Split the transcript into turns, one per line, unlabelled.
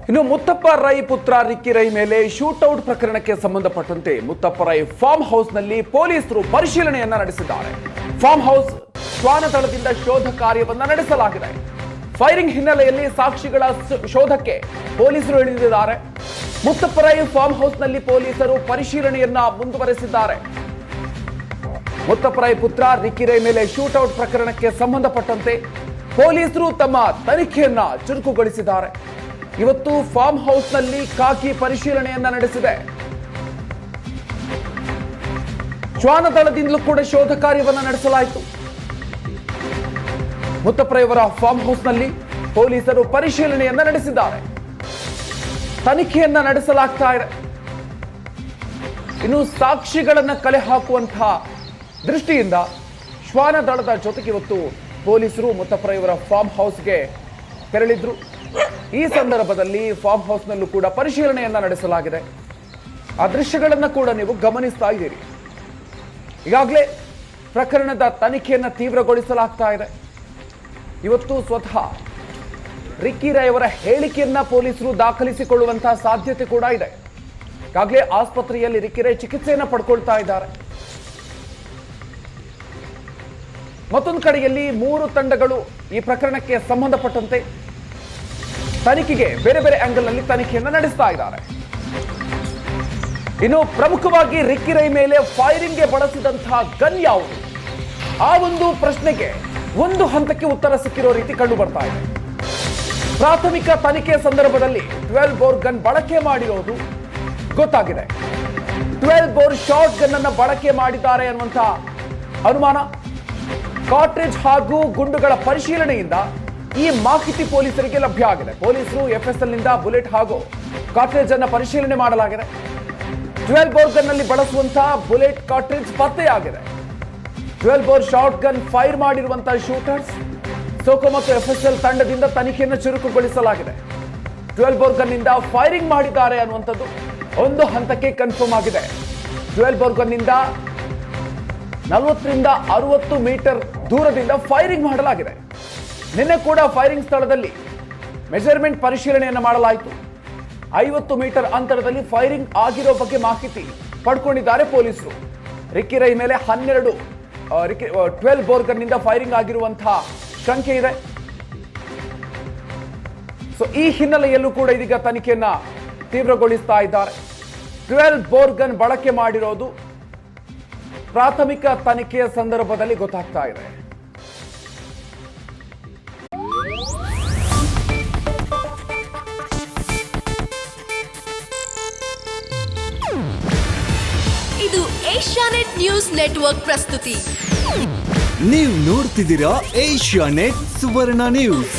ಇನ್ನು ಮುತ್ತಪ್ಪ ರೈ ಪುತ್ರ ರಿಕ್ಕಿ ರೈ ಮೇಲೆ ಶೂಟೌಟ್ ಪ್ರಕರಣಕ್ಕೆ ಸಂಬಂಧಪಟ್ಟಂತೆ ಮುತ್ತಪ್ಪ ರೈ ಫಾರ್ಮ್ ಹೌಸ್ನಲ್ಲಿ ಪೊಲೀಸರು ಪರಿಶೀಲನೆಯನ್ನ ನಡೆಸಿದ್ದಾರೆ. ಫಾರ್ಮ್ ಹೌಸ್ ಶ್ವಾನದಳದಿಂದ ಶೋಧ ಕಾರ್ಯವನ್ನ ನಡೆಸಲಾಗಿದೆ. ಫೈರಿಂಗ್ ಹಿನ್ನೆಲೆಯಲ್ಲಿ ಸಾಕ್ಷಿಗಳ ಶೋಧಕ್ಕೆ ಪೊಲೀಸರು ಇಳಿದಿದ್ದಾರೆ. ಮುತ್ತಪ್ಪ ರೈ ಫಾರ್ಮ್ ಹೌಸ್ನಲ್ಲಿ ಪೊಲೀಸರು ಪರಿಶೀಲನೆಯನ್ನ ಮುಂದುವರೆಸಿದ್ದಾರೆ. ಮುತ್ತಪ್ಪ ರೈ ಪುತ್ರ ರಿಕ್ಕಿ ರೈ ಮೇಲೆ ಶೂಟೌಟ್ ಪ್ರಕರಣಕ್ಕೆ ಸಂಬಂಧಪಟ್ಟಂತೆ ಪೊಲೀಸರು ತಮ್ಮ ತನಿಖೆಯನ್ನ ಚುರುಕುಗೊಳಿಸಿದ್ದಾರೆ. ಇವತ್ತು ಫಾರ್ಮ್ ಹೌಸ್ನಲ್ಲಿ ಖಾಕಿ ಪರಿಶೀಲನೆಯನ್ನ ನಡೆಸಿದೆ. ಶ್ವಾನದಳದಿಂದಲೂ ಕೂಡ ಶೋಧ ಕಾರ್ಯವನ್ನು ನಡೆಸಲಾಯಿತು. ಮುತ್ತಪ್ಪ ರೈ ಅವರ ಫಾರ್ಮ್ ಹೌಸ್ನಲ್ಲಿ ಪೊಲೀಸರು ಪರಿಶೀಲನೆಯನ್ನ ನಡೆಸಿದ್ದಾರೆ. ತನಿಖೆಯನ್ನ ನಡೆಸಲಾಗ್ತಾ ಇದೆ. ಇನ್ನು ಸಾಕ್ಷಿಗಳನ್ನ ಕಲೆ ಹಾಕುವಂತಹ ದೃಷ್ಟಿಯಿಂದ ಶ್ವಾನದಳದ ಜೊತೆಗೆ ಇವತ್ತು ಪೊಲೀಸರು ಮುತ್ತಪ್ಪ ರೈ ಅವರ ಫಾರ್ಮ್ ಹೌಸ್ಗೆ ತೆರಳಿದ್ರು. ಈ ಸಂದರ್ಭದಲ್ಲಿ ಫಾರ್ಮ್ ಹೌಸ್ನಲ್ಲೂ ಕೂಡ ಪರಿಶೀಲನೆಯನ್ನ ನಡೆಸಲಾಗಿದೆ. ಆ ದೃಶ್ಯಗಳನ್ನು ಕೂಡ ನೀವು ಗಮನಿಸ್ತಾ ಇದ್ದೀರಿ. ಈಗಾಗಲೇ ಪ್ರಕರಣದ ತನಿಖೆಯನ್ನು ತೀವ್ರಗೊಳಿಸಲಾಗ್ತಾ ಇದೆ. ಇವತ್ತು ಸ್ವತಃ ರಿಕ್ಕಿ ರೈ ಅವರ ಹೇಳಿಕೆಯನ್ನ ಪೊಲೀಸರು ದಾಖಲಿಸಿಕೊಳ್ಳುವಂತಹ ಸಾಧ್ಯತೆ ಕೂಡ ಇದೆ. ಈಗಾಗಲೇ ಆಸ್ಪತ್ರೆಯಲ್ಲಿ ರಿಕ್ಕಿ ರೈ ಚಿಕಿತ್ಸೆಯನ್ನು ಪಡ್ಕೊಳ್ತಾ ಇದ್ದಾರೆ. ಮತ್ತೊಂದು ಕಡೆಯಲ್ಲಿ 3 ತಂಡಗಳು ಈ ಪ್ರಕರಣಕ್ಕೆ ಸಂಬಂಧಪಟ್ಟಂತೆ ತನಿಖೆಗೆ ಬೇರೆ ಬೇರೆ ಆಂಗಲ್ ನಲ್ಲಿ ತನಿಖೆಯನ್ನು ನಡೆಸ್ತಾ ಇದ್ದಾರೆ. ಇನ್ನು ಪ್ರಮುಖವಾಗಿ ರಿಕ್ಕಿ ರೈ ಮೇಲೆ ಫೈರಿಂಗ್ಗೆ ಬಳಸಿದಂತಹ ಗನ್ ಯಾವುದು, ಆ ಒಂದು ಪ್ರಶ್ನೆಗೆ ಒಂದು ಹಂತಕ್ಕೆ ಉತ್ತರ ಸಿಕ್ಕಿರೋ ರೀತಿ ಕಂಡು ಬರ್ತಾ ಇದೆ. ಪ್ರಾಥಮಿಕ ತನಿಖೆ ಸಂದರ್ಭದಲ್ಲಿ 12 ಬೋರ್ ಗನ್ ಬಳಕೆ ಮಾಡಿರೋದು ಗೊತ್ತಾಗಿದೆ. 12 ಬೋರ್ ಶಾರ್ಟ್ ಗನ್ ಅನ್ನ ಬಳಕೆ ಮಾಡಿದ್ದಾರೆ ಅನ್ನುವಂತಹ ಅನುಮಾನ. ಕಾರ್ಟ್ರಿಡ್ಜ್ ಹಾಗೂ ಗುಂಡುಗಳ ಪರಿಶೀಲನೆಯಿಂದ ಈ ಮಾಹಿತಿ ಪೊಲೀಸರಿಗೆ ಲಭ್ಯ ಆಗಿದೆ. ಪೊಲೀಸರು FSL ನಿಂದ ಬುಲೆಟ್ ಹಾಗೂ ಕಾರ್ಟ್ರಿಡ್ಜ್ ಅನ್ನ ಪರಿಶೀಲನೆ ಮಾಡಲಾಗಿದೆ. 12 ಬೋರ್ ಗನ್ ನಲ್ಲಿ ಬಳಸುವಂತಹ ಬುಲೆಟ್ ಕಾರ್ಟ್ರಿಡ್ಜ್ ಪತ್ತೆಯಾಗಿದೆ. 12 ಬೋರ್ ಶಾರ್ಟ್ ಗನ್ ಫೈರ್ ಮಾಡಿರುವಂತಹ ಶೂಟರ್ಸ್ ಸೋಕೋ ಮತ್ತು FSL ತಂಡದಿಂದ ತನಿಖೆಯನ್ನು ಚುರುಕುಗೊಳಿಸಲಾಗಿದೆ. 12 ಬೋರ್ ಗನ್ ನಿಂದ ಫೈರಿಂಗ್ ಮಾಡಿದ್ದಾರೆ ಅನ್ನುವಂಥದ್ದು ಒಂದು ಹಂತಕ್ಕೆ ಕನ್ಫರ್ಮ್ ಆಗಿದೆ. 12 ಬೋರ್ ಗನ್ ನಿಂದ 40 ರಿಂದ 60 ಮೀಟರ್ ದೂರದಿಂದ ಫೈರಿಂಗ್ ಮಾಡಲಾಗಿದೆ. ನಿನ್ನೆ ಕೂಡ ಫೈರಿಂಗ್ ಸ್ಥಳದಲ್ಲಿ ಮೆಜರ್ಮೆಂಟ್ ಪರಿಶೀಲನೆಯನ್ನು ಮಾಡಲಾಯಿತು. 50 ಮೀಟರ್ ಅಂತರದಲ್ಲಿ ಫೈರಿಂಗ್ ಆಗಿರೋ ಬಗ್ಗೆ ಮಾಹಿತಿ ಪಡ್ಕೊಂಡಿದ್ದಾರೆ ಪೊಲೀಸರು. ರಿಕ್ಕಿ ರೈ ಮೇಲೆ 12 ಬೋರ್ ಗನ್ ನಿಂದ ಫೈರಿಂಗ್ ಆಗಿರುವಂತಹ ಶಂಕೆ ಇದೆ. ಸೊ ಈ ಹಿನ್ನೆಲೆಯಲ್ಲೂ ಕೂಡ ಇದೀಗ ತನಿಖೆಯನ್ನ ತೀವ್ರಗೊಳಿಸ್ತಾ ಇದ್ದಾರೆ. 12 ಬೋರ್ ಗನ್ ಬಳಕೆ ಮಾಡಿರೋದು ಪ್ರಾಥಮಿಕ ತನಿಖೆಯ ಸಂದರ್ಭದಲ್ಲಿ ಗೊತ್ತಾಗ್ತಾ ಇದೆ.
ಇದು ಏಷ್ಯಾನೆಟ್ ನ್ಯೂಸ್ ನೆಟ್ವರ್ಕ್ ಪ್ರಸ್ತುತಿ.
ನೀವು ನೋಡ್ತಿದ್ದೀರಾ ಏಷ್ಯಾನೆಟ್ ಸುವರ್ಣ ನ್ಯೂಸ್.